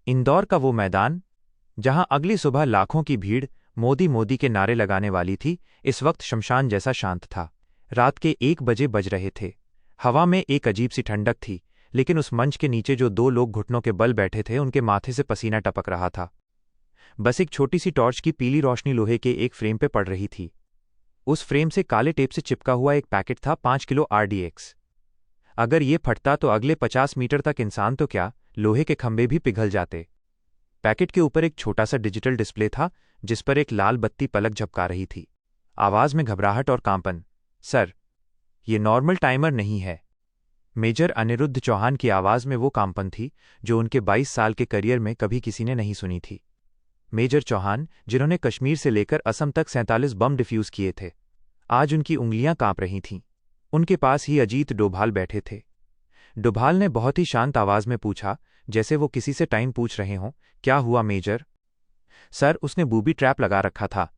इंदौर का वो मैदान जहां अगली सुबह लाखों की भीड़ मोदी मोदी के नारे लगाने वाली थी, इस वक्त शमशान जैसा शांत था। रात के 1 बजे बज रहे थे। हवा में एक अजीब सी ठंडक थी, लेकिन उस मंच के नीचे जो दो लोग घुटनों के बल बैठे थे, उनके माथे से पसीना टपक रहा था। बस एक छोटी सी टॉर्च की पीली रोशनी लोहे के एक फ्रेम पे पड़ रही थी। उस फ्रेम से काले टेप से चिपका हुआ एक पैकेट था, 5 किलो आरडीएक्स। अगर ये फटता तो अगले 50 मीटर तक इंसान तो क्या, लोहे के खंभे भी पिघल जाते। पैकेट के ऊपर एक छोटा सा डिजिटल डिस्प्ले था, जिस पर एक लाल बत्ती पलक झपका रही थी। आवाज में घबराहट और कांपन। सर, ये नॉर्मल टाइमर नहीं है। मेजर अनिरुद्ध चौहान की आवाज में वो कांपन थी जो उनके 22 साल के करियर में कभी किसी ने नहीं सुनी थी। मेजर चौहान, जिन्होंने कश्मीर से लेकर असम तक 47 बम डिफ्यूज किए थे, आज उनकी उंगलियां कांप रही थीं। उनके पास ही अजीत डोभाल बैठे थे। डोभाल ने बहुत ही शांत आवाज में पूछा, जैसे वो किसी से टाइम पूछ रहे हों, क्या हुआ मेजर? सर, उसने बूबी ट्रैप लगा रखा था।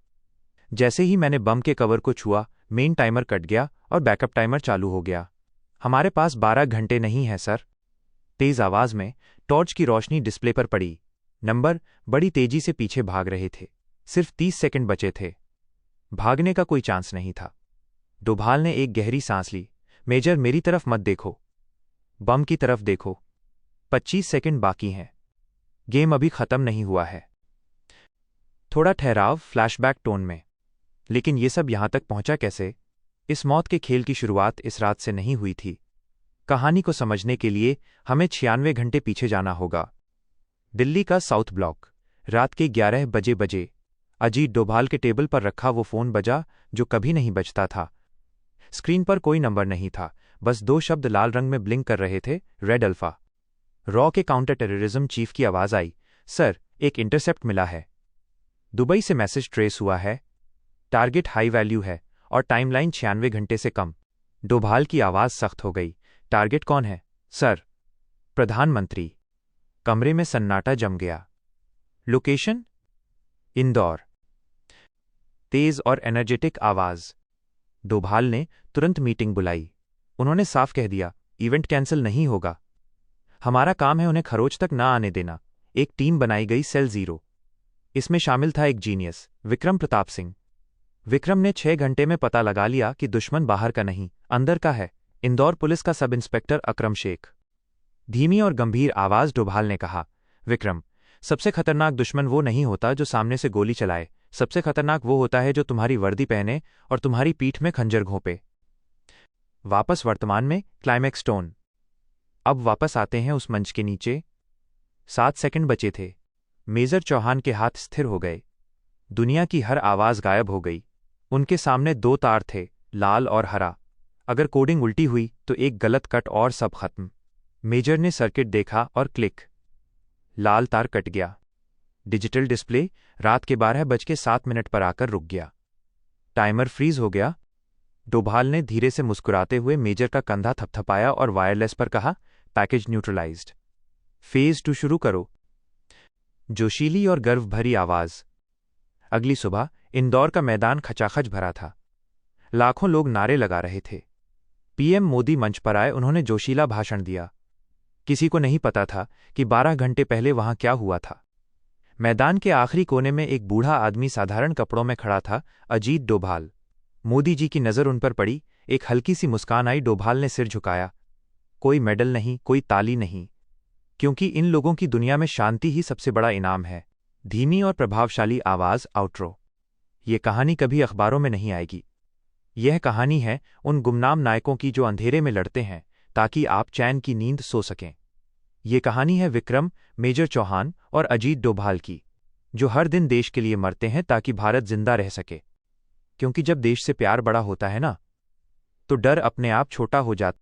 जैसे ही मैंने बम के कवर को छुआ, मेन टाइमर कट गया और बैकअप टाइमर चालू हो गया। हमारे पास 12 घंटे नहीं है सर। तेज आवाज में टॉर्च की रोशनी डिस्प्ले पर पड़ी। नंबर बड़ी तेजी से पीछे भाग रहे थे। सिर्फ 30 सेकंड बचे थे। भागने का कोई चांस नहीं था। डोभाल ने एक गहरी सांस ली। मेजर, मेरी तरफ मत देखो, बम की तरफ देखो। 25 सेकंड बाकी हैं। गेम अभी खत्म नहीं हुआ है। थोड़ा ठहराव, फ्लैशबैक टोन में। लेकिन ये सब यहां तक पहुंचा कैसे? इस मौत के खेल की शुरुआत इस रात से नहीं हुई थी। कहानी को समझने के लिए हमें 96 घंटे पीछे जाना होगा। दिल्ली का साउथ ब्लॉक। रात के 11 बजे अजीत डोभाल के टेबल पर रखा वो फोन बजा जो कभी नहीं बजता था। स्क्रीन पर कोई नंबर नहीं था, बस 2 शब्द लाल रंग में ब्लिंक कर रहे थे, रेड अल्फा। रॉ के काउंटर टेररिज्म चीफ की आवाज आई, सर, एक इंटरसेप्ट मिला है। दुबई से मैसेज ट्रेस हुआ है। टारगेट हाई वैल्यू है और टाइमलाइन 96 घंटे से कम। डोभाल की आवाज सख्त हो गई। टारगेट कौन है? सर, प्रधानमंत्री। कमरे में सन्नाटा जम गया। लोकेशन? इंदौर। तेज और एनर्जेटिक आवाज। डोभाल ने तुरंत मीटिंग बुलाई। उन्होंने साफ कह दिया, इवेंट कैंसिल नहीं होगा। हमारा काम है उन्हें खरोच तक ना आने देना। एक टीम बनाई गई, सेल 0। इसमें शामिल था एक जीनियस, विक्रम प्रताप सिंह। विक्रम ने 6 घंटे में पता लगा लिया कि दुश्मन बाहर का नहीं, अंदर का है। इंदौर पुलिस का सब इंस्पेक्टर अकरम शेख। धीमी और गंभीर आवाज डोभाल ने कहा, विक्रम, सबसे खतरनाक दुश्मन वो नहीं होता जो सामने से गोली चलाए। सबसे खतरनाक वो होता है जो तुम्हारी वर्दी पहने और तुम्हारी पीठ में खंजर घोंपे। वापस वर्तमान में, क्लाइमैक्स टोन। अब वापस आते हैं उस मंच के नीचे। 7 सेकंड बचे थे। मेजर चौहान के हाथ स्थिर हो गए। दुनिया की हर आवाज गायब हो गई। उनके सामने 2 तार थे, लाल और हरा। अगर कोडिंग उल्टी हुई तो एक गलत कट और सब खत्म। मेजर ने सर्किट देखा और क्लिक। लाल तार कट गया। डिजिटल डिस्प्ले रात के 12:07 पर आकर रुक गया। टाइमर फ्रीज हो गया। डोभाल ने धीरे से मुस्कुराते हुए मेजर का कंधा थपथपाया और वायरलेस पर कहा, पैकेज न्यूट्रलाइज्ड। फेज 2 शुरू करो। जोशीली और गर्व भरी आवाज। अगली सुबह इंदौर का मैदान खचाखच भरा था। लाखों लोग नारे लगा रहे थे। पीएम मोदी मंच पर आए। उन्होंने जोशीला भाषण दिया। किसी को नहीं पता था कि 12 घंटे पहले वहां क्या हुआ था। मैदान के आखिरी कोने में एक बूढ़ा आदमी साधारण कपड़ों में खड़ा था, अजीत डोभाल। मोदी जी की नजर उन पर पड़ी। एक हल्की सी मुस्कान आई। डोभाल ने सिर झुकाया। कोई मेडल नहीं, कोई ताली नहीं, क्योंकि इन लोगों की दुनिया में शांति ही सबसे बड़ा इनाम है। धीमी और प्रभावशाली आवाज, आउट्रो। ये कहानी कभी अखबारों में नहीं आएगी। यह कहानी है उन गुमनाम नायकों की जो अंधेरे में लड़ते हैं ताकि आप चैन की नींद सो सकें। ये कहानी है विक्रम, मेजर चौहान और अजीत डोभाल की, जो हर दिन देश के लिए मरते हैं ताकि भारत जिंदा रह सके। क्योंकि जब देश से प्यार बड़ा होता है ना, तो डर अपने आप छोटा हो जाता